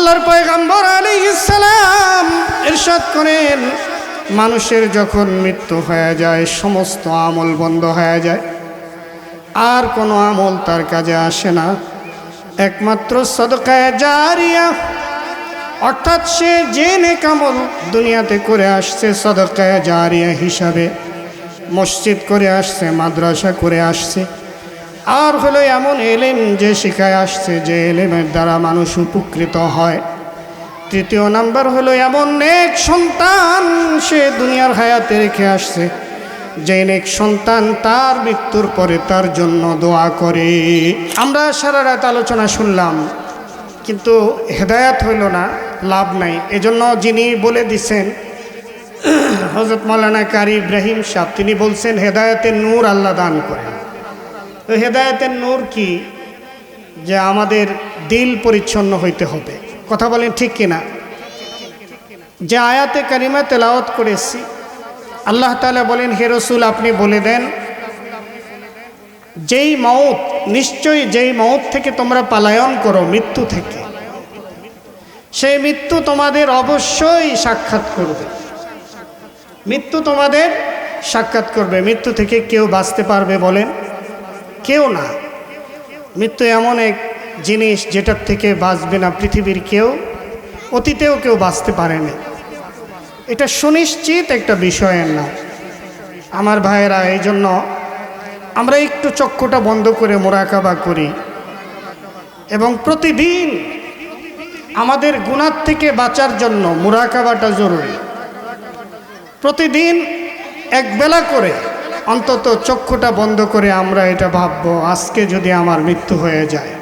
আল্লাহর পয়গম্বর আলাইহিস সালাম ইরশাদ করেন, মানুষের যখন মৃত্যু হয়ে যায় সমস্ত আমল বন্ধ হয়ে যায়, আর কোনো আমল তার কাজে আসে না, একমাত্র সদকায়ে জারিয়া, অর্থাৎ সে যে নেক আমল দুনিয়াতে করে আসছে সদকায়ে জারিয়া হিসাবে, মসজিদ করে আসছে, মাদ্রাসা করে আসছে, আর হলো এমন এলেম যে শিখায় আসছে যে এলেমের দ্বারা মানুষ উপকৃত হয়। তৃতীয় নাম্বার হলো এমন নেক সন্তান সে দুনিয়ার হায়াতে রেখে আসছে, যে নেক সন্তান তার মৃত্যুর পরে তার জন্য দোয়া করে। আমরা সারা রাত আলোচনা শুনলাম, কিন্তু হেদায়াত হইল না, লাভ নাই। এজন্য যিনি বলে দিছেন হযরত মাওলানা কারি ইব্রাহিম সাহেব, তিনি বলছেন হেদায়েতের নূর আল্লাহ দান করেন। তো হেদায়েতের নূর কি? যে আমাদের দিল পরিচ্ছন্ন হইতে হবে। কথা বলেন ঠিক কিনা? যে আয়াতে কারিমা তেলাওয়াত করেছি, আল্লাহ তাআলা বলেন, হে রাসূল আপনি বলে দেন, যেই মউত, নিশ্চয়ই যেই মউত থেকে তোমরা পলায়ন করো, মৃত্যু থেকে, সেই মৃত্যু তোমাদের অবশ্যই সাক্ষাৎ করবে। মৃত্যু তোমাদের সাক্ষাৎ করবে। মৃত্যু থেকে কেউ বাঁচতে পারবে বলেন? কেউ না। মৃত্যু এমন এক জিনিস যেটার থেকে বাঁচবে না পৃথিবীর কেউ, অতীতেও কেউ বাঁচতে পারেনি। এটা সুনিশ্চিত একটা বিষয়ের না আমার ভাইয়েরা। এই জন্য আমরা একটু চক্ষুটা বন্ধ করে মুরাকাবা করি, এবং প্রতিদিন আমাদের গুনাহ থেকে বাঁচার জন্য মুরাকাবাটা জরুরি। প্রতিদিন একবেলা করে অন্তত চক্ষুটা বন্ধ করে আমরা এটা ভাববো, আজকে যদি আমার মৃত্যু হয়ে যায়,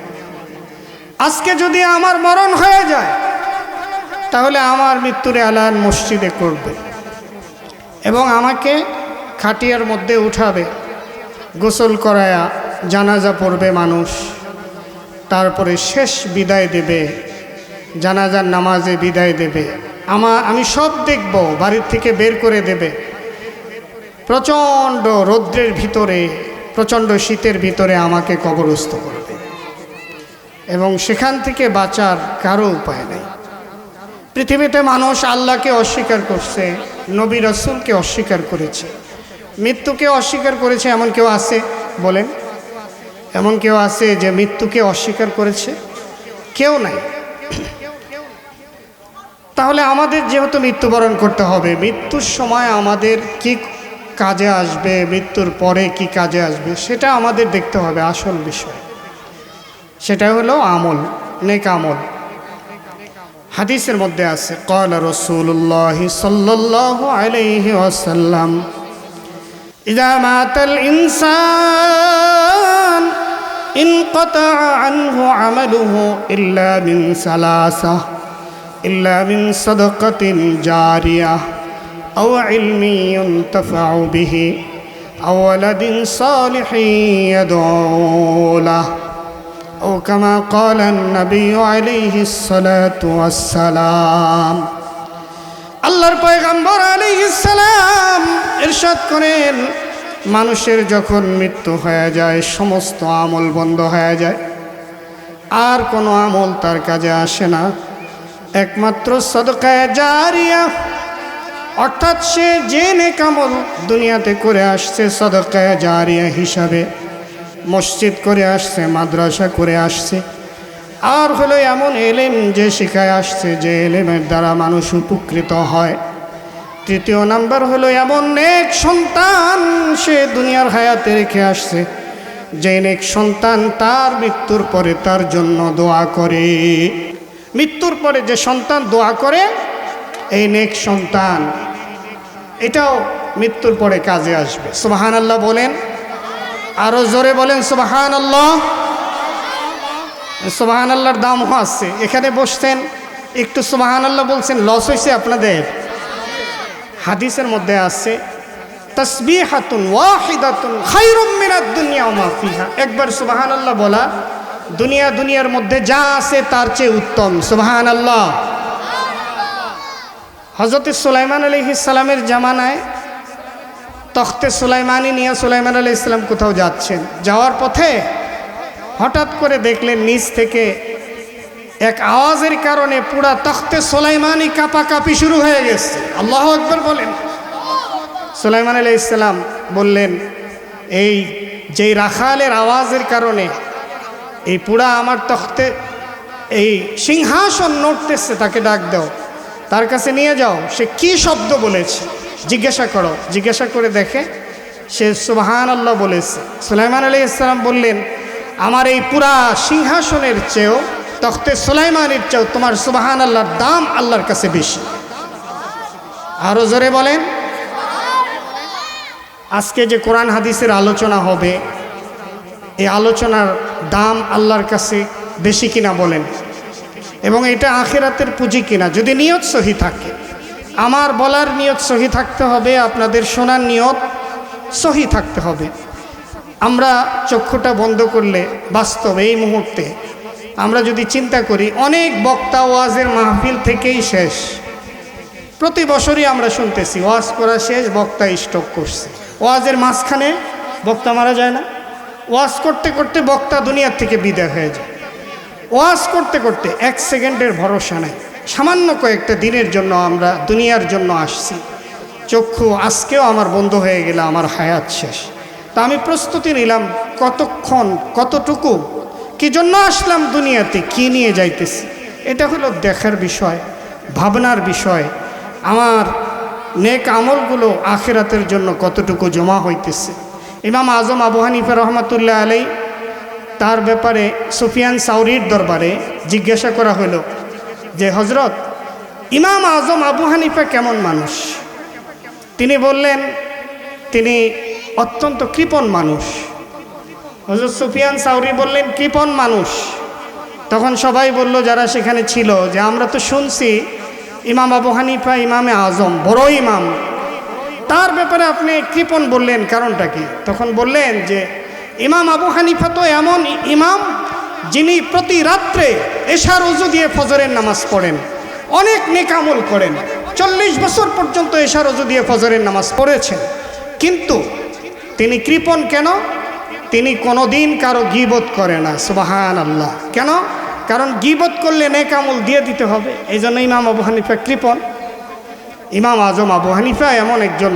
আজকে যদি আমার মরণ হয়ে যায়, তাহলে আমার মৃত্যুর এলান মসজিদে করবে এবং আমাকে খাটিয়ার মধ্যে উঠাবে, গোসল করায়া জানাজা পড়বে মানুষ, তারপরে শেষ বিদায় দেবে, জানাজার নামাজে বিদায় দেবে। আমি সব দেখব, বাড়ির থেকে বের করে দেবে, প্রচণ্ড রৌদ্রের ভিতরে, প্রচণ্ড শীতের ভিতরে আমাকে কবরস্থ করবে, এবং সেখান থেকে বাঁচার কারো উপায় নেই। পৃথিবীতে মানুষ আল্লাহকে অস্বীকার করছে, নবী রাসূলকে অস্বীকার করেছে, মৃত্যুকে অস্বীকার করেছে। এমন কেউ আছে বলেন? এমন কেউ আছে যে মৃত্যুকে অস্বীকার করেছে? কেউ নাই। তাহলে আমাদের যেহেতু মৃত্যুবরণ করতে হবে, মৃত্যুর সময় আমাদের কি কাজে আসবে, মৃত্যুর পরে কি কাজে আসবে, সেটা আমাদের দেখতে হবে। আসল বিষয় সেটা হলো আমল, নেক আমল। হাদিসের মধ্যে আছে, ক্বালা রাসূলুল্লাহ সাল্লাল্লাহু আলাইহি ওয়াসাল্লাম, ইযা মাতাল ইনসান ইনকাতা আনহু আমালুহু ইল্লা মিন সালাসা, ইল্লা মিন সাদাকাতিন জারিয়াহ আও ইলমিন ইউনতাফাউ বিহি আও ওয়ালাদিন সালিহিন ইয়াদউ লাহু, ও কামা ক্বালান নবী আলাইহিস সালাতু ওয়াস সালাম। আল্লাহর পয়গম্বর আলাইহিস সালাম ইরশাদ করেন, মানুষের যখন মৃত্যু হয়ে যায় সমস্ত আমল বন্ধ হয়ে যায়, আর কোনো আমল তার কাজে আসে না, একমাত্র সদকায়ে জারিয়া, অর্থাৎ সে যে নেক আমল দুনিয়াতে করে আসছে সদকায়ে জারিয়া হিসাবে, মসজিদ করে আসছে, মাদ্রাসা করে আসছে, আর হলো এমন এলেম যে শিখায় আসছে যে এলেমের দ্বারা মানুষ উপকৃত হয়। তৃতীয় নাম্বার হলো এমন নেক সন্তান সে দুনিয়ার হায়াতে রেখে আসছে, যে নেক সন্তান তার মৃত্যুর পরে তার জন্য দোয়া করে। মৃত্যুর পরে যে সন্তান দোয়া করে, এই নেক সন্তান, এটাও মৃত্যুর পরে কাজে আসবে। সুবহানাল্লাহ বলেন, আরো জোরে বলেন সুবহানাল্লাহ। সুবহানাল্লাহর দামও আছে। এখানে বসছেন, একটু সুবহানাল্লাহ বলছেন, লস হয়েছে আপনাদের? হাদিসের মধ্যে আছে, তাসবিহাতুন ওয়াহিদাতুন খায়রুম মিনাদ দুনিয়া ওয়া মা ফিহা। একবার সুবহানাল্লাহ বলা দুনিয়ার মধ্যে যা আছে তার চেয়ে উত্তম। সুবহানাল্লাহ। হযরত সুলাইমান আলাইহিস সালামের জামানায় তখতে সুলাইমানি নিয়ে সুলাইমান আলাইহিস সালাম কোথাও যাচ্ছেন, যাওয়ার পথে হঠাৎ করে দেখলেন নিচ থেকে এক আওয়াজের কারণে পুরা তখতে সুলাইমানি কাঁপাকাঁপি শুরু হয়ে গেছে। আল্লাহু আকবার বলেন। সুলাইমান আলাইহিস সালাম বললেন, এই যেই রাখালের আওয়াজের কারণে এই পুরা আমার তখতে এই সিংহাসন নড়তেছে, তাকে ডাক দাও, তার কাছে নিয়ে যাও, সে কি শব্দ বলেছে জিজ্ঞাসা করো। জিজ্ঞাসা করে দেখে সে সুবহানাল্লাহ বলেছে। সুলাইমান আলাইহিস সালাম বললেন, আমার এই পুরা সিংহাসনের চেয়েও, তখতে সুলাইমানের চেয়েও তোমার সুবহানাল্লাহর দাম আল্লাহর কাছে বেশি। আরো জোরে বলেন। আজকে যে কোরআন হাদিসের আলোচনা হবে, এই আলোচনার দাম আল্লাহর কাছে বেশি কিনা বলেন, এবং এটা আখিরাতের পুঁজি কিনা, যদি নিয়ত সহি থাকে। আমার বলার নিয়ত সহি থাকতে হবে, আপনাদের শোনার নিয়ত সহি থাকতে হবে। আমরা চক্ষুটা বন্ধ করলে বাস্তবে এই মুহূর্তে আমরা যদি চিন্তা করি, অনেক বক্তা ওয়াজের মাহফিল থেকেই শেষ। প্রতি বছরই আমরা শুনতেছি ওয়াজ করা শেষ, বক্তা স্টক করছে। ওয়াজের মাঝখানে বক্তা মারা যায় না? ওয়াজ করতে করতে বক্তা দুনিয়ার থেকে বিদায় হয়ে যায়। ওয়াজ করতে করতে 1 সেকেন্ডের ভরসা নাই। সামান্য কয়েকটা দিনের জন্য আমরা দুনিয়ার জন্য আসছি, চক্ষু আজকেও আমার বন্ধ হয়ে গেলে আমার হায়াত শেষ। তা আমি প্রস্তুতি নিলাম, কতক্ষণ, কতটুকু, কি জন্য আসলাম দুনিয়াতে, কি নিয়ে যাইতেছি। এটা হলো দেখার বিষয়, ভাবনার বিষয়। আমার নেক আমলগুলো আখিরাতের জন্য কতটুকু জমা হইতেছে। ইমাম আজম আবু হানিফা রহমাতুল্লাহ আলাই, তার ব্যাপারে সুফিয়ান সাউরির দরবারে জিজ্ঞাসা করা হলো যে, হজরত, ইমাম আজম আবু হানিফা কেমন মানুষ? তিনি বললেন, তিনি অত্যন্ত কৃপণ মানুষ। হজরত সুফিয়ান সাউরি বললেন, কৃপণ মানুষ? তখন সবাই বলল, যারা সেখানে ছিল, যে আমরা তো শুনছি ইমাম আবু হানিফা ইমামে আজম, বড় ইমাম, তার ব্যাপারে আপনি কৃপণ বললেন, কারণটা কি? তখন বললেন যে, ইমাম আবু হানিফা তো এমন ইমাম যিনি প্রতি রাত্রে এশার ওযু দিয়ে ফজরের নামাজ পড়েন, অনেক নেক আমল করেন, 40 বছর পর্যন্ত এশার ওযু দিয়ে ফজরের নামাজ পড়েছেন। কিন্তু তিনি কৃপণ কেন? তিনি কোনোদিন কারো গীবত করে না। সুবহানাল্লাহ। কেন? কারণ গীবত করলে নেক আমল দিয়ে দিতে হবে, এই জন্য ইমাম আবু হানিফা কৃপণ। ইমাম আজম আবু হানিফা এমন একজন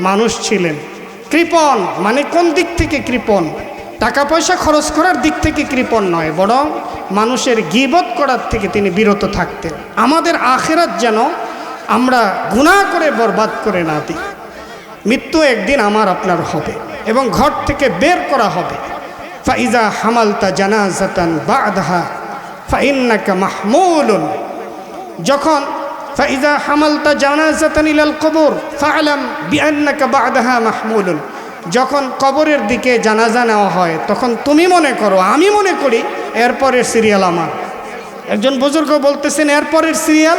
মানুষ ছিলেন। কৃপণ মানে কোন দিক থেকে কৃপণ? টাকা পয়সা খরচ করার দিক থেকে কৃপণ নয়, বরং মানুষের গীবত করার থেকে তিনি বিরত থাকতেন। আমাদের আখিরাত যেন আমরা গুনাহ করে বরবাদ করে না দিই। মৃত্যু একদিন আমার আপনার হবে এবং ঘর থেকে বের করা হবে। ফাইজা হামালতা জানাজাতান বা'দাহা ফাইন্নাকা মাহমুলুন। যখন ফাইজা হামালতা জানাজাতান ইলাল কবর ফা'লাম বিআন্নাকা বা'দাহা মাহমুলুন, যখন কবরের দিকে জানাজা নেওয়া হয়, তখন তুমি মনে করো, আমি মনে করি এরপরের সিরিয়াল আমার। একজন বুজুর্গ বলতেছেন, এরপরের সিরিয়াল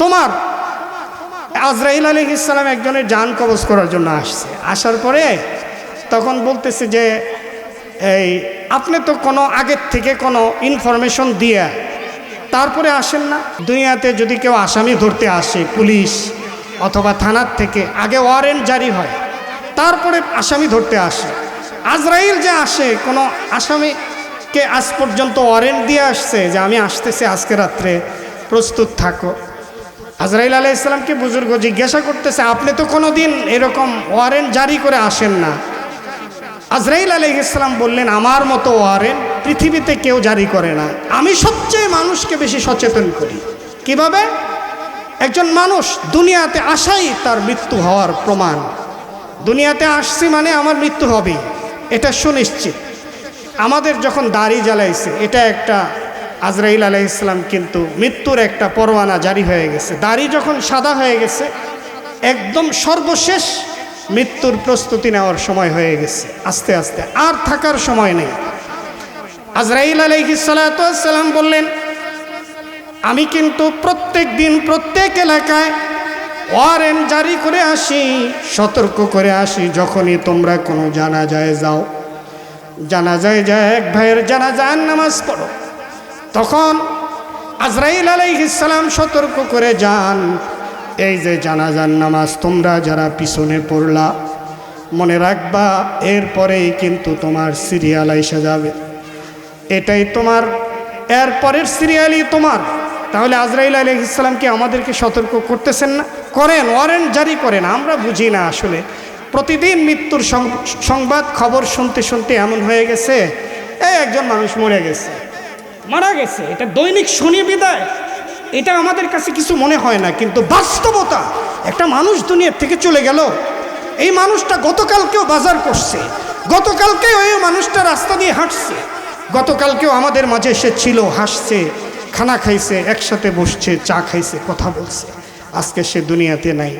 তোমার। আজরাইল আলাইহিস সালাম একজনের জান কবজ করার জন্য আসছে। আসার পরে তখন বলতেছে যে, এই আপনি তো কোনো আগের থেকে কোনো ইনফরমেশন দিয়ে তারপরে আসেন না। দুনিয়াতে যদি কেউ আসামি ধরতে আসে, পুলিশ অথবা থানার থেকে আগে ওয়ারেন্ট জারি হয়, তারপরে আসামি ধরতে আসে। আজরাইল যে আসে, কোনো আসামিকে আজ পর্যন্ত ওয়ারেন্ট দিয়ে আসছে যে আমি আসতেছি আজকে রাত্রে, প্রস্তুত থাকো। আজরাইল আলাইহিস সালামকে বুজুর্গ জিজ্ঞাসা করতেছে, আপনি তো কোনো দিন এরকম ওয়ারেন্ট জারি করে আসেন না। আজরাইল আলাইহিস সালাম বললেন, আমার মতো ওয়ারেন্ট পৃথিবীতে কেউ জারি করে না। আমি সবচেয়ে মানুষকে বেশি সচেতন করি। কিভাবে? একজন মানুষ দুনিয়াতে আসাই তার মৃত্যু হওয়ার প্রমাণ। দুনিয়াতে আসছি মানে আমার মৃত্যু হবে, এটা সুনিশ্চিত। আমাদের যখন দাড়ি জ্বালাইছে, এটা একটা আজরাইল আলাইহিস সালাম কিন্তু মৃত্যুর একটা পরোয়ানা জারি হয়ে গেছে। দাড়ি যখন সাদা হয়ে গেছে, একদম সর্বশেষ মৃত্যুর প্রস্তুতি নেওয়ার সময় হয়ে গেছে। আস্তে আস্তে আর থাকার সময় নেই। আজরাইল আলাইহিস সালাতু ওয়াস সালাম বললেন, আমি কিন্তু প্রত্যেক দিন প্রত্যেক এলাকায় ওয়ারেন্ট জারি করে আসি, সতর্ক করে আসি, যখনই তোমরা কোনো জানাজায় যাও, জানাজায় যায় এক ভাইয়ের জানাজার নামাজ পড়ো, তখন আজরাইল আলাইহিস সালাম সতর্ক করে যান, এই যে জানাজার নামাজ তোমরা যারা পিছনে পড়লা, মনে রাখবা এরপরেই কিন্তু তোমার সিরিয়াল এসে যাবে। এটাই তোমার এর পরের সিরিয়ালই তোমার। তাহলে আজরাইল আলাইহিস সালাম কি আমাদেরকে সতর্ক করতেছেন না? করেন, ওয়ারেন্ট জারি করেন। আমরা বুঝি না আসলে। প্রতিদিন মৃত্যুর সংবাদ খবর শুনতে শুনতে এমন হয়ে গেছে, একজন মানুষ মরে গেছে, মারা গেছে, এটা দৈনিক শুনি বিদায়, এটা আমাদের কাছে কিছু মনে হয় না। কিন্তু বাস্তবতা, একটা মানুষ দুনিয়ার থেকে চলে গেল। এই মানুষটা গতকালকেও বাজার করছে, গতকালকেও এই মানুষটা রাস্তা দিয়ে হাঁটছে, গতকালকেও আমাদের মাঝে এসে ছিল, হাসছে, খানা খাইছে, একসাথে বসছে, চা খাইছে, কথা বলছে। আজকে সে দুনিয়াতে নাই।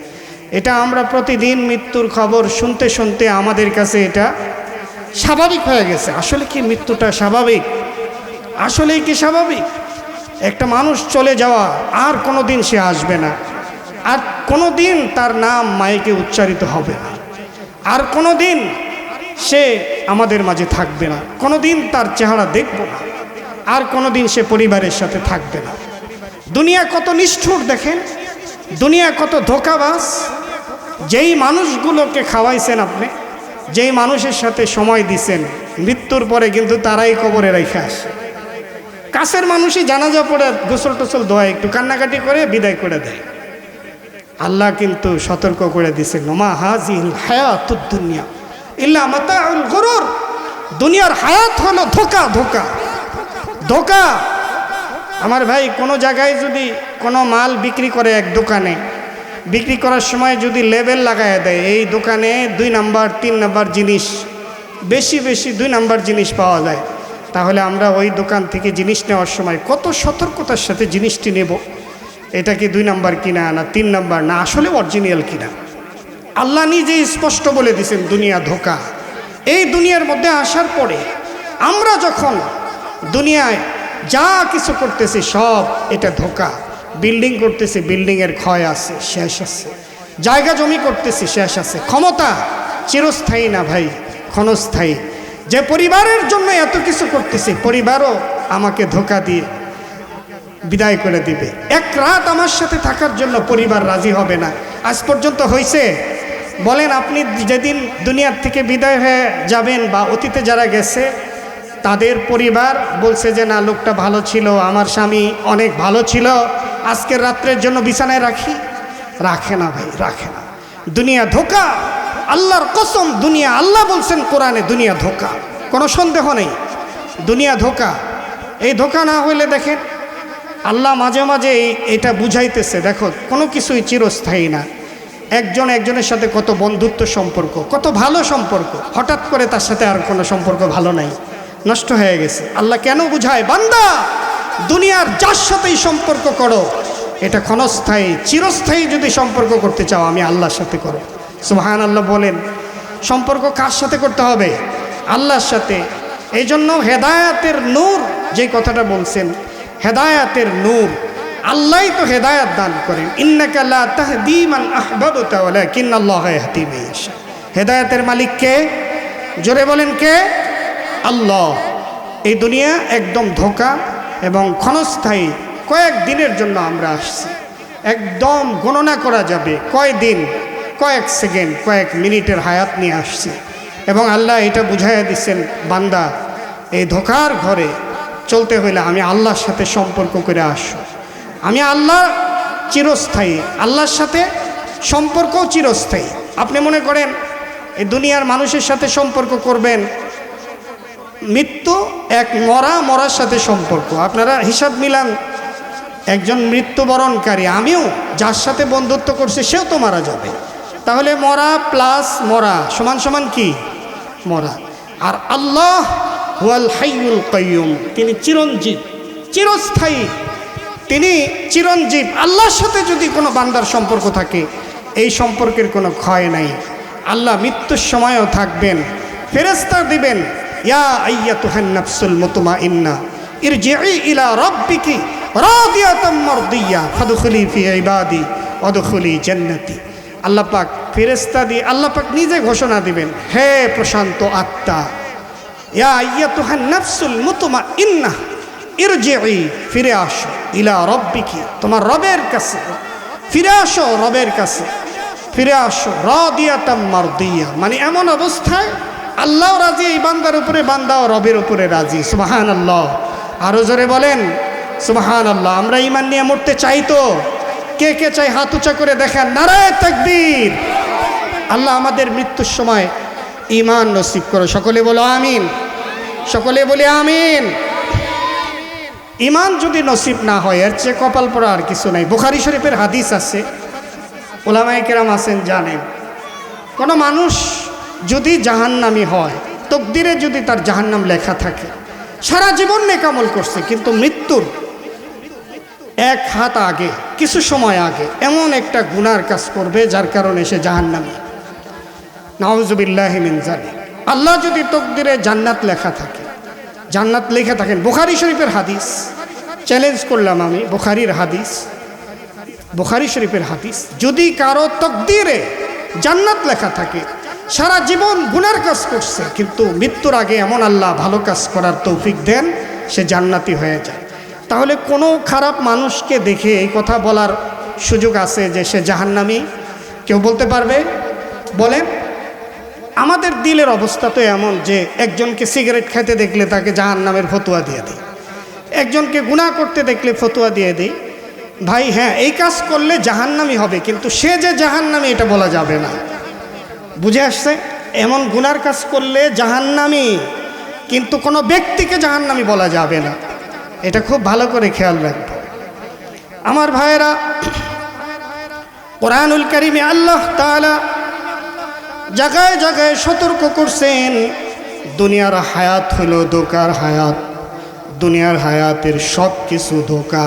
এটা আমরা প্রতিদিন মৃত্যুর খবর শুনতে শুনতে আমাদের কাছে এটা স্বাভাবিক হয়ে গেছে। আসলে কি মৃত্যুটা স্বাভাবিক? আসলেই কি স্বাভাবিক? একটা মানুষ চলে যাওয়া, আর কোনো দিন সে আসবে না, আর কোনো দিন তার নাম মাইকে উচ্চারিত হবে না, আর কোনো দিন সে আমাদের মাঝে থাকবে না, কোনো দিন তার চেহারা দেখব না, আর কোনো দিন সে পরিবারের সাথে থাকবে না। দুনিয়া কত নিষ্ঠুর দেখেন, দুনিয়া কত ধোঁকাবাজ। যেই মানুষগুলোকে খাওয়াইছেন আপনি, যেই মানুষের সাথে সময় দিছেন, মৃত্যুর পরে কিন্তু তারাই কবরে রেখে আসে। কাছের মানুষই জানাজা পড়ে গোসল টোসল দোয়া একটু কান্নাকাটি করে বিদায় করে দেয়। আল্লাহ কিন্তু সতর্ক করে দিছেন, ওমা হাযিহিল হায়াতুদ দুনিয়া ইল্লা মাতাউল গুরুর। দুনিয়ার হায়াত হলো ধোঁকা, ধোঁকা, ধোঁকা। আমার ভাই, কোনো জায়গায় যদি কোনো মাল বিক্রি করে, এক দোকানে বিক্রি করার সময় যদি লেবেল লাগায় দেয়, এই দোকানে 2 নাম্বার 3 নাম্বার জিনিস, বেশি বেশি 2 নাম্বার জিনিস পাওয়া যায়, তাহলে আমরা ওই দোকান থেকে জিনিস নেওয়ার সময় কত সতর্কতার সাথে জিনিসটি নেব। এটা কি 2 নাম্বার কিনা, না 3 নাম্বার, না আসলে অরিজিনাল কিনা। আল্লাহ নিজেই স্পষ্ট বলে দিয়েছেন দুনিয়া ধোঁকা। এই দুনিয়ার মধ্যে আসার পরে আমরা যখন দুনিয়ায় যা কিছু করতেছি সব এটা ধোঁকা। বিল্ডিং করতেছি, বিল্ডিংয়ের ক্ষয় আছে, শেষ আছে। জায়গা জমি করতেছি, শেষ আছে। ক্ষমতা চিরস্থায়ী না ভাই, ক্ষণস্থায়ী। যে পরিবারের জন্য এত কিছু করতেছি, পরিবারও আমাকে ধোঁকা দিয়ে বিদায় করে দিবে। এক রাত আমার সাথে থাকার জন্য পরিবার রাজি হবে না। আজ পর্যন্ত হয়েছে? বলেন আপনি যেদিন দুনিয়ার থেকে বিদায় হয়ে যাবেন, বা অতীতে যারা গেছে তাদের পরিবার বলছে যে না, লোকটা ভালো ছিল, আমার স্বামী অনেক ভালো ছিল, আজকের রাত্রের জন্য বিছানায় রাখি? রাখে না ভাই, রাখে না। দুনিয়া ধোঁকা, আল্লাহর কসম দুনিয়া। আল্লাহ বলছেন কোরআনে, দুনিয়া ধোঁকা, কোনো সন্দেহ নেই, দুনিয়া ধোঁকা। এই ধোঁকা না হইলে দেখেন আল্লাহ মাঝে মাঝে এটা বুঝাইতেছে, দেখো কোনো কিছুই চিরস্থায়ী না। একজন একজনের সাথে কত বন্ধুত্ব সম্পর্ক, কত ভালো সম্পর্ক, হঠাৎ করে তার সাথে আর কোনো সম্পর্ক ভালো নাই, নষ্ট হয়ে গেছে। আল্লাহ কেন বুঝায়, বান্দা দুনিয়ার যার সাথেই সম্পর্ক করো, এটা ক্ষণস্থায়ী। চিরস্থায়ী যদি সম্পর্ক করতে চাও, আমি আল্লাহর সাথে করো। সুবহানাল্লাহ বলেন। সম্পর্ক কার সাথে করতে হবে? আল্লাহর সাথে। এই জন্য হেদায়াতের নূর যে কথাটা বলছেন, হেদায়াতের নূর, আল্লাহই তো হেদায়াত দান করেন। ইন্নাকা লা তাহদি মান আহবাবতা ওয়ালাকিন্নাল্লাহু ইয়াহদি মান ইয়াশা। হেদায়াতের মালিক কে? জোরে বলেন কে? আল্লাহ। এই দুনিয়া একদম ধোঁকা এবং ক্ষণস্থায়ী। কয়েক দিনের জন্য আমরা আসছি, একদম গণনা করা যাবে কয় দিন, কয়েক সেকেন্ড, কয়েক মিনিটের হায়াত নিয়ে আসছি। এবং আল্লাহ এটা বুঝাইয়া দিচ্ছেন, বান্দা এই ধোঁকার ঘরে চলতে হইলে আমি আল্লাহর সাথে সম্পর্ক করে আসো। আমি আল্লাহ চিরস্থায়ী, আল্লাহর সাথে সম্পর্কও চিরস্থায়ী। আপনি মনে করেন এই দুনিয়ার মানুষের সাথে সম্পর্ক করবেন, মৃত্যু এক মরার সাথে সম্পর্ক। আপনারা হিসাব মিলান, একজন মৃত্যুবরণকারী, আমিও যার সাথে বন্ধুত্ব করছি সেও তো মারা যাবে। তাহলে মরা প্লাস মরা সমান সমান কি? মরা। আর আল্লাহ হুয়াল হাইয়ুল কাইয়ুম, তিনি চিরঞ্জীব, চিরস্থায়ী, তিনি চিরঞ্জীব। আল্লাহর সাথে যদি কোনো বান্দার সম্পর্ক থাকে, এই সম্পর্কের কোনো ক্ষয় নাই। আল্লাহ মৃত্যুর সময়ও থাকবেন, ফেরেশতা দিবেন, ইয়া আইয়াতুহান নাফসুল মুতমাইন্না ইরজিই ইলা রাব্বিকি রাদিয়াতাম মারদিয়া ফাদখুলি ফি ইবাদি ওয়াদখুলি জান্নাতি। আল্লাহ পাক ফেরেশতা দিয়ে আল্লাহ পাক নিজে ঘোষণা দিবেন, হে প্রশান্ত আত্মা, ইয়া আইয়াতুহান নাফসুল মুতমাইন্না ইরজিই, ফিরে আসো, ইলা রাব্বিকি, তোমার রবের কাছে ফিরে আসো, রবের কাছে ফিরে আসো, রাদিয়াতাম মারদিয়া, মানে এমন অবস্থায় আল্লাহ রাজি এই বান্দার উপরে, বান্দাও রবের উপরে রাজি। সুবহানাল্লাহ। আরো জোরে বলেন সুবহানাল্লাহ। আমরা ঈমান নিয়ে মরতে চাই তো? কে কে চাই হাত উঁচা করে দেখেন, নারায়ে তাকবীর। আল্লাহ আমাদের মৃত্যুর সময় ঈমান নসিব করো, সকলে বলো আমিন, সকলে বলি আমিন। ঈমান যদি নসিব না হয় এর চেয়ে কপাল পড়া আর কিছু নাই। বুখারী শরীফের হাদিস আছে, উলামায়ে কেরাম আছেন জানেন, কোনো মানুষ যদি জাহান্নামী হয়, তকদিরে যদি তার জাহান্নাম লেখা থাকে, সারা জীবন নেক আমল করছে, কিন্তু মৃত্যুর এক হাত আগে, কিছু সময় আগে এমন একটা গুনার কাজ করবে যার কারণে সে জাহান্নামী, নাউযুবিল্লাহি মিন যালিক। আল্লাহ যদি তকদিরে জান্নাত লেখা থাকে, জান্নাত লেখা থাকেন, বুখারী শরীফের হাদিস, চ্যালেঞ্জ করলাম আমি, বুখারীর হাদিস, বুখারী শরীফের হাদিস, যদি কারো তকদিরে জান্নাত লেখা থাকে, সারা জীবন গুনার কাজ করছে, কিন্তু মৃত্যুর আগে এমন আল্লাহ ভালো কাজ করার তৌফিক দেন, সে জান্নাতি হয়ে যায়, তাহলে কোনো খারাপ মানুষকে দেখে এই কথা বলার সুযোগ আছে যে সে জাহান্নামী? কেউ বলতে পারবে? বলেন। আমাদের দিলের অবস্থা তো এমন যে একজনকে সিগারেট খেতে দেখলে তাকে জাহান্নামের ফতোয়া দিয়ে দিই, একজনকে গুনাহ করতে দেখলে ফতোয়া দিয়ে দিই। ভাই হ্যাঁ, এই কাজ করলে জাহান্নামী হবে, কিন্তু সে যে জাহান্নামী এটা বলা যাবে না। বুঝে আসছে? এমন গুনার কাজ করলে জাহান্নামী, কিন্তু কোনো ব্যক্তিকে জাহান্নামী বলা যাবে না। এটা খুব ভালো করে খেয়াল রাখবো আমার ভাইয়েরা। কোরআনুল কারীমে আল্লাহ তাআলা জায়গায় জায়গায় সতর্ক করছেন, দুনিয়ার হায়াত হলো ধোঁকার হায়াত, দুনিয়ার হায়াতের সব কিছু ধোঁকা।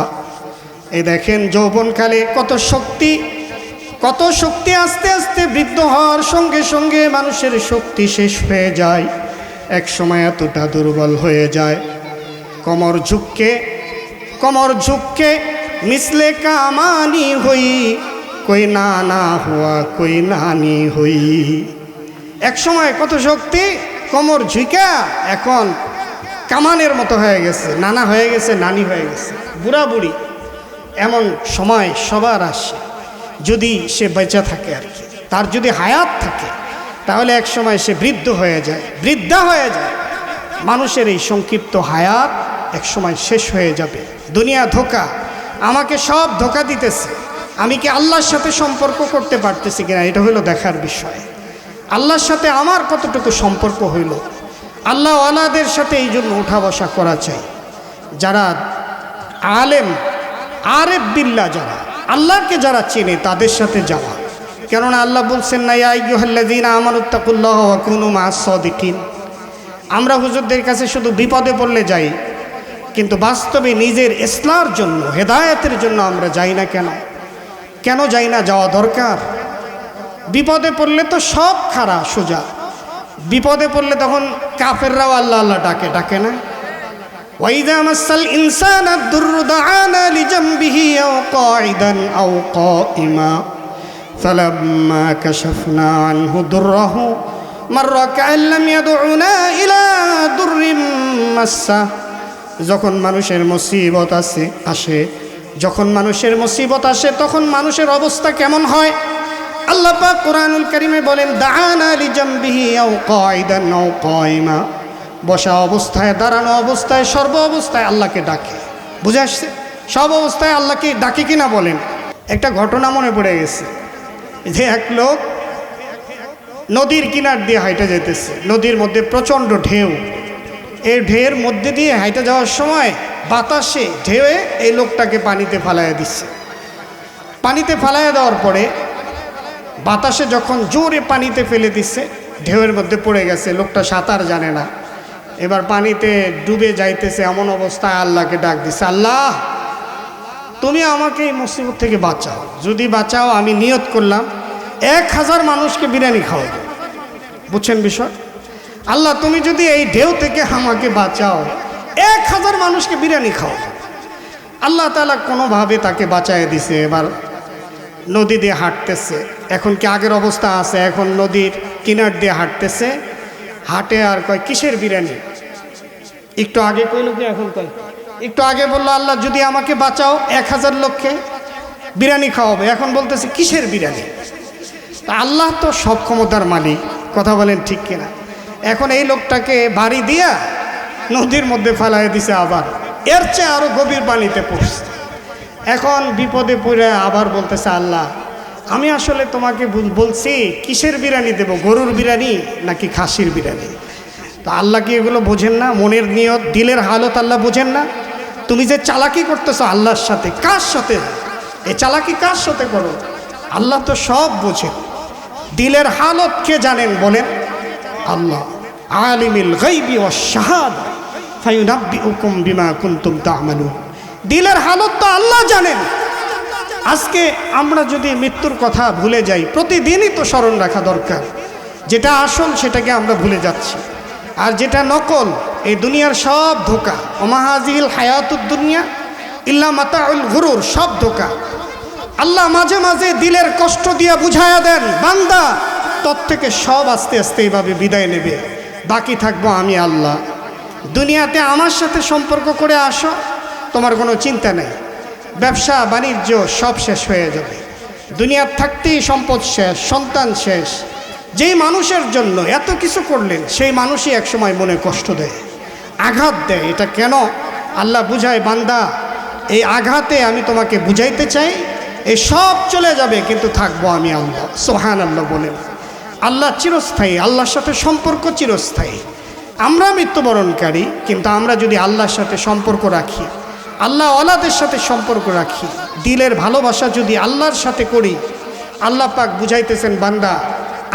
এই দেখেন যৌবনকালে কত শক্তি, কত শক্তি আস্তে আস্তে বৃদ্ধ হওয়ার সঙ্গে সঙ্গে মানুষের শক্তি শেষ হয়ে যায়, এক সময় এতটা দুর্বল হয়ে যায়, কমর ঝুঁককে মিসলে কামানি হই, কই না না হুয়া কই নানি হই। এক সময় কত শক্তি, কমর ঝুঁকা এখন কামানের মতো হয়ে গেছে, নানা হয়ে গেছে, নানি হয়ে গেছে, বুড়া বুড়ি। এমন সময় সবার আসে, যদি সে বেঁচে থাকে আর কি, তার যদি হায়াত থাকে, তাহলে এক সময় সে বৃদ্ধ হয়ে যায়, বৃদ্ধা হয়ে যায়। মানুষের এই সংক্ষিপ্ত হায়াত এক সময় শেষ হয়ে যাবে। দুনিয়া ধোঁকা, আমাকে সব ধোঁকা দিতেছে, আমি কি আল্লাহর সাথে সম্পর্ক করতে পারতেছি কিনা এটা হলো দেখার বিষয়। আল্লাহর সাথে আমার কতটুকু সম্পর্ক হইল, আল্লাহ ওয়ালাদের সাথে এই জন্য উঠা বসা করা চাই। যারা আলেম আরেফ বিল্লাহ, যারা আল্লাহকে যারা চেনে তাদের সাথে যাওয়া, কেননা আল্লাহ বলছেন না ইয়া আইয়ুহাল্লাযীনা আমানুত্তাকুল্লাহ ওয়া কুনু মা'আস সাদিকিন। আমরা হুজুরদের কাছে শুধু বিপদে পড়লে যাই, কিন্তু বাস্তবে নিজের ইসলাহের জন্য, হেদায়েতের জন্য আমরা যাই না। কেন যাই না? যাওয়া দরকার। বিপদে পড়লে তো সব খারাপ সোজা, বিপদে পড়লে তখন কাফেররাও আল্লাহ আল্লাহ ডাকে না? ওয়াইদা মাসাল ইনসানা দুররু দাআনা লিজামবিহি আও কাঈদান আও কাঈমা ফালাম্মা কাশাফনা আনহু দুররাহু মাররা কাআন লাম ইয়াদউনা ইলা দুররিম মাসসা। যখন মানুষের মুসিবত আসে, যখন মানুষের মুসিবত আসে, তখন মানুষের অবস্থা কেমন হয়? আল্লাহ পাক কোরআনুল কারীমে বলেন দাআনা লিজামবিহি আও কাঈদান আও কাঈমা, বসা অবস্থায়, দাঁড়ানো অবস্থায়, সর্ব অবস্থায় আল্লাহকে ডাকে। বুঝে আসছে? সব অবস্থায় আল্লাহকে ডাকে কিনা বলেন। একটা ঘটনা মনে পড়ে গেছে যে এক লোক নদীর কিনার দিয়ে হাইটে যেতেছে, নদীর মধ্যে প্রচণ্ড ঢেউ, এই ঢেউয়ের মধ্যে দিয়ে হাইটে যাওয়ার সময় বাতাসে ঢেউয়ে এই লোকটাকে পানিতে ফালাইয়া দিচ্ছে। পানিতে ফালাইয়া দেওয়ার পরে বাতাসে যখন জোরে পানিতে ফেলে দিচ্ছে, ঢেউয়ের মধ্যে পড়ে গেছে, লোকটা সাঁতার জানে না, এবার পানিতে ডুবে যাইতেছে। এমন অবস্থায় আল্লাহকে ডাক দিছে, আল্লাহ তুমি আমাকে এই মুসিবত থেকে বাঁচাও, যদি বাঁচাও আমি নিয়ত করলাম 1000 মানুষকে বিরিয়ানি খাওয়াবো। বুঝছেন বিষয়? আল্লাহ তুমি যদি এই ঢেউ থেকে আমাকে বাঁচাও, 1000 মানুষকে বিরিয়ানি খাওয়াবো। আল্লাহ তাআলা কোনোভাবে তাকে বাঁচায় দিছে। এবার নদী দিয়ে হাঁটতেছে, এখন কি আগের অবস্থা আছে? এখন নদীর কিনার দিয়ে হাঁটতেছে, হাঁটে আর কয় কিসের বিরিয়ানি? একটু আগে কইল কি এখন কয়? একটু আগে বললো আল্লাহ যদি আমাকে বাঁচাও 1000 লোককে বিরিয়ানি খাওয়াবে, এখন বলতেছে কিসের বিরিয়ানি? আল্লাহ তো সব ক্ষমতার মালিক, কথা বলেন ঠিক কিনা? এখন এই লোকটাকে বাড়ি দিয়া নদীর মধ্যে ফেলাই দিছে আবার এর চেয়ে আরও গভীর পানিতে পড়ছে। এখন বিপদে পড়ে আবার বলতেছে, আল্লাহ আমি আসলে তোমাকে বলছি কিসের বিরিয়ানি দেব, গরুর বিরিয়ানি নাকি খাসির বিরিয়ানি? তো আল্লাহ কি এগুলো বোঝেন না? মনের নিয়ত, দিলের হালত আল্লাহ বোঝেন না? তুমি যে চালাকি করতেছো আল্লাহর সাথে, কার সাথে এ চালাকি কার সাথে করো? আল্লাহ তো সব বোঝেন। দিলের হালত কে জানেন বলেন? আল্লাহ। আলিমিল গায়বি ওয়াশ শাহাদা ফায়ুনাব্বিউকুম বিমা কুনতুম তা'মালুন। দিলের হালত তো আল্লাহ জানেন। আজকে আমরা যদি মৃত্যুর কথা ভুলে যাই, প্রতিদিনই তো স্মরণ রাখা দরকার। যেটা আসল সেটাকে আমরা ভুলে যাচ্ছি, আর যেটা নকল, এই দুনিয়ার সব ধোঁকা। ওমা হাযিহিল হায়াতুদ দুনিয়া ইল্লা মাতাউল গুরুর, সব ধোঁকা। আল্লাহ মাঝে মাঝে দিলের কষ্ট দিয়ে বুঝায়া দেন, বান্দা তোর থেকে সব আস্তে আস্তে এইভাবে বিদায় নেবে, বাকি থাকবো আমি আল্লাহ। দুনিয়াতে আমার সাথে সম্পর্ক করে আসো, তোমার কোনো চিন্তা নেই। ব্যবসা বাণিজ্য সব শেষ হয়ে যাবে, দুনিয়ার থাকতেই সম্পদ শেষ, সন্তান শেষ। যেই মানুষের জন্য এত কিছু করলেন সেই মানুষই একসময় মনে কষ্ট দেয়, আঘাত দেয়। এটা কেন? আল্লাহ বুঝায়, বান্দা এই আঘাতে আমি তোমাকে বুঝাইতে চাই, এই সব চলে যাবে কিন্তু থাকবো আমি আল্লাহ। সুবহানাল্লাহ বলেন। আল্লাহ চিরস্থায়ী, আল্লাহর সাথে সম্পর্ক চিরস্থায়ী। আমরা মৃত্যুবরণকারী, কিন্তু আমরা যদি আল্লাহর সাথে সম্পর্ক রাখি, আল্লাহ ওয়ালাদের সাথে সম্পর্ক রাখি, দিলের ভালোবাসা যদি আল্লাহর সাথে করি, আল্লাহ পাক বুঝাইতেছেন, বান্দা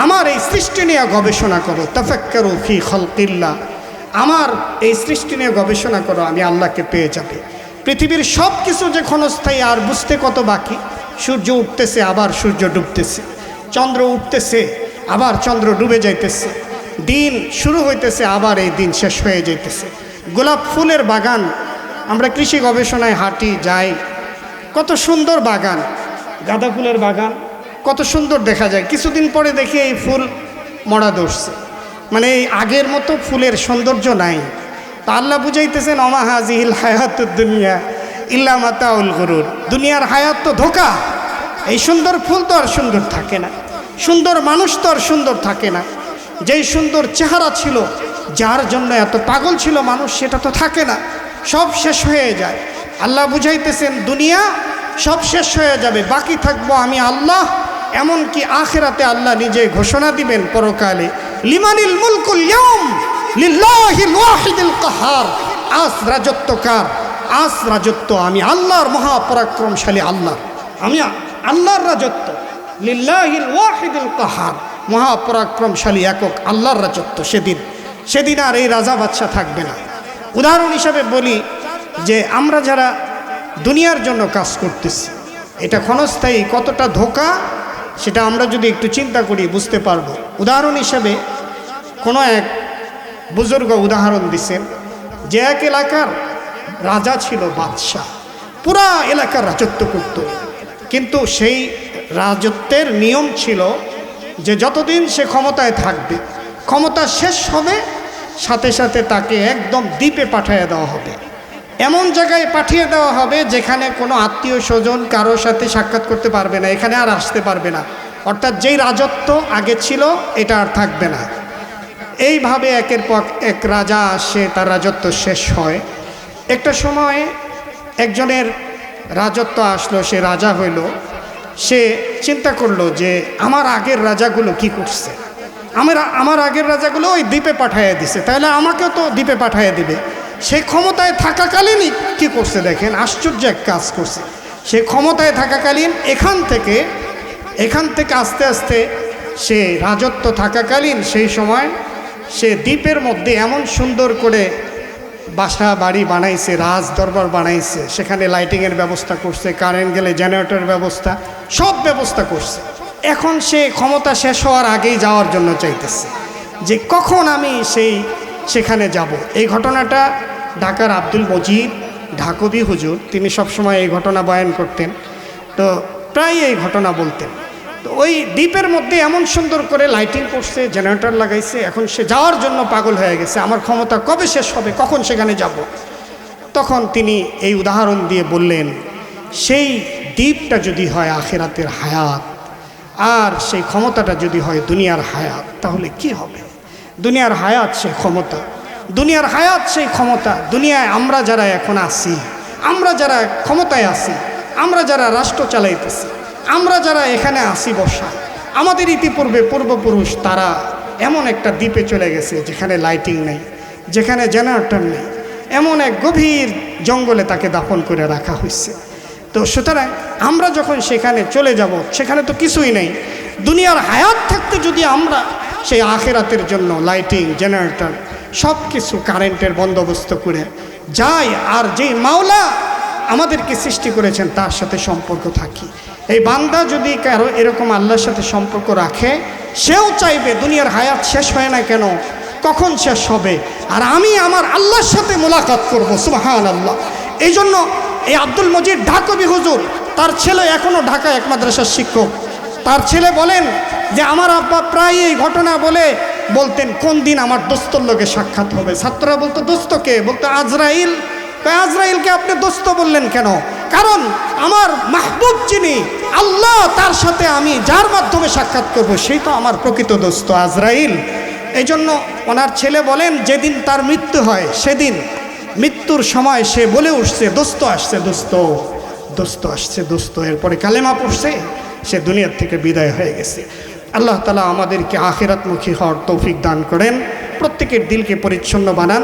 আমার এই সৃষ্টি নিয়ে গবেষণা করো, তাফাক্কারু ফি খালকিল্লাহ, আমার এই সৃষ্টি নিয়ে গবেষণা করো, আমি আল্লাহকে পেয়ে যাবে। পৃথিবীর সব কিছু যে ক্ষণস্থায়ী, আর বুঝতে কত বাকি। সূর্য উঠতেছে আবার সূর্য ডুবতেছে, চন্দ্র উঠতেছে আবার চন্দ্র ডুবে যাইতেছে, দিন শুরু হইতেছে আবার এই দিন শেষ হয়ে যাইতেছে। গোলাপ ফুলের বাগান, আমরা কৃষি গবেষণায় হাঁটি যাই, কত সুন্দর বাগান, গাঁদা ফুলের বাগান কত সুন্দর দেখা যায়। কিছুদিন পরে দেখি এই ফুল মরা ধরছে, মানে এই আগের মতো ফুলের সৌন্দর্য নাই। তা আল্লাহ বুঝাইতেছেন, ওমা হাযিহিল হায়াতুদ দুনিয়া ইল্লা মাতাউল গুরুর। দুনিয়ার হায়াত তো ধোঁকা। এই সুন্দর ফুল তো আর সুন্দর থাকে না, সুন্দর মানুষ তো আর সুন্দর থাকে না। যেই সুন্দর চেহারা ছিল, যার জন্য এত পাগল ছিল মানুষ, সেটা তো থাকে না, সব শেষ হয়ে যায়। আল্লাহ বুঝাইতেছেন, দুনিয়া সব শেষ হয়ে যাবে, বাকি থাকবো আমি আল্লাহ। এমনকি আখিরাতে আল্লাহ নিজে ঘোষণা দিবেন পরকালে, লিমানিল মুলকুল ইয়াউম লিল্লাহিল ওয়াহিদিল কাহার। আজ রাজত্ব কার? আজ রাজত্ব আমি আল্লাহর, মহাপরাক্রমশালী আল্লাহ। আমি আল্লাহর রাজত্ব, লিল্লাহিল ওয়াহিদিল কাহার, মহাপরাক্রমশালী একক আল্লাহর রাজত্ব। সেদিন আর এই রাজা বাদশা থাকবে না। উদাহরণ হিসাবে বলি যে আমরা যারা দুনিয়ার জন্য কাজ করতেছি, এটা ক্ষণস্থায়ী, কতটা ধোঁকা সেটা আমরা যদি একটু চিন্তা করি বুঝতে পারবো। উদাহরণ হিসাবে কোনো এক বুজুর্গ উদাহরণ দিচ্ছেন যে এক এলাকার রাজা ছিল, বাদশাহ, পুরা এলাকার রাজত্ব করত। কিন্তু সেই রাজত্বের নিয়ম ছিল যে যতদিন সে ক্ষমতায় থাকবে, ক্ষমতা শেষ হবে সাথে সাথে তাকে একদম দ্বীপে পাঠিয়ে দেওয়া হবে, এমন জায়গায় পাঠিয়ে দেওয়া হবে যেখানে কোনো আত্মীয় স্বজন কারোর সাথে সাক্ষাৎ করতে পারবে না, এখানে আর আসতে পারবে না। অর্থাৎ যেই রাজত্ব আগে ছিল এটা আর থাকবে না। এইভাবে একের পর এক রাজা আসে, তার রাজত্ব শেষ হয়। একটা সময় একজনের রাজত্ব আসলো, সে রাজা হইল। সে চিন্তা করলো যে আমার আগের রাজাগুলো কি করছে, আমার আগের রাজাগুলো ওই দ্বীপে পাঠিয়ে দিছে, তাহলে আমাকেও তো দ্বীপে পাঠিয়ে দিবে। সে ক্ষমতায় থাকাকালীনই কি করছে দেখেন, আশ্চর্য এক কাজ করছে। সে ক্ষমতায় থাকাকালীন এখান থেকে আস্তে আস্তে সে রাজত্ব থাকাকালীন সেই সময় সে দ্বীপের মধ্যে এমন সুন্দর করে বাসা বাড়ি বানাইছে, রাজ দরবার বানাইছে, সেখানে লাইটিংয়ের ব্যবস্থা করছে, কারেন্ট গেলে জেনারেটরের ব্যবস্থা, সব ব্যবস্থা করছে। এখন সে ক্ষমতা শেষ হওয়ার আগেই যাওয়ার জন্য চাইতেছে যে কখন আমি সেখানে যাব। এই ঘটনাটা ঢাকার আব্দুল মজিদ ঢাকবি হুজুর, তিনি সবসময় এই ঘটনা বয়ান করতেন, তো প্রায় এই ঘটনা বলতেন। তো ওই দ্বীপের মধ্যে এমন সুন্দর করে লাইটিং করছে, জেনারেটর লাগাইছে, এখন সে যাওয়ার জন্য পাগল হয়ে গেছে, আমার ক্ষমতা কবে শেষ হবে, কখন সেখানে যাব। তখন তিনি এই উদাহরণ দিয়ে বললেন, সেই দ্বীপটা যদি হয় আখিরাতের হায়াত, আর সেই ক্ষমতাটা যদি হয় দুনিয়ার হায়াত, তাহলে কি হবে? দুনিয়ার হায়াত সে ক্ষমতা, দুনিয়ার হায়াত সেই ক্ষমতা। দুনিয়ায় আমরা যারা এখন আছি, আমরা যারা ক্ষমতায় আছি, আমরা যারা রাষ্ট্র চালাইতেছি, আমরা যারা এখানে আসি বসা, আমাদের ইতিপূর্বে পূর্বপুরুষ তারা এমন একটা দ্বীপে চলে গেছে যেখানে লাইটিং নেই, যেখানে জেনারেটর নেই, এমন এক গভীর জঙ্গলে তাকে দাফন করে রাখা হয়েছে। তো সুতরাং আমরা যখন সেখানে চলে যাব, সেখানে তো কিছুই নেই। দুনিয়ার হায়াত থাকতে যদি আমরা সেই আখিরাতের জন্য লাইটিং, জেনারেটর, সব কিছু কারেন্টের বন্দোবস্ত করে যাই, আর যেই মাওলা আমাদেরকে সৃষ্টি করেছেন তার সাথে সম্পর্ক থাকি, এই বান্দা যদি কারো এরকম আল্লাহর সাথে সম্পর্ক রাখে, সেও চাইবে দুনিয়ার হায়াত শেষ হয় না কেন, কখন শেষ হবে, আর আমি আমার আল্লাহর সাথে মোলাকাত করব। সুবহানাল্লাহ। এই জন্য এই আব্দুল মজিদ ঢাকবি হুজুর, তার ছেলে এখনও ঢাকায় এক মাদ্রাসার শিক্ষক, তার ছেলে বলেন যে আমার আব্বা প্রায় এই ঘটনা বলতেন কোন দিন আমার দোস্তর লোকে সাক্ষাৎ হবে। ছাত্ররা বলতো দোস্তকে, বলতো আজরাইল। আজরাইলকে আপনি দোস্ত বললেন কেন? কারণ আমার মাহবুব যিনি আল্লাহ, তার সাথে আমি যার মাধ্যমে সাক্ষাৎ করব সেই তো আমার প্রকৃত দোস্ত আজরাইল। এই জন্য ওনার ছেলে বলেন যেদিন তার মৃত্যু হয় সেদিন মৃত্যুর সময় সে বলে উঠছে দোস্ত আসছে, দোস্ত, দোস্ত আসছে, দোস্ত। এরপরে কালেমা পড়ছে, সে দুনিয়ার থেকে বিদায় হয়ে গেছে। আল্লাহ তাআলা আমাদেরকে আখিরাতমুখী হওয়ার তৌফিক দান করেন, প্রত্যেকের দিলকে পরিচ্ছন্ন বানান।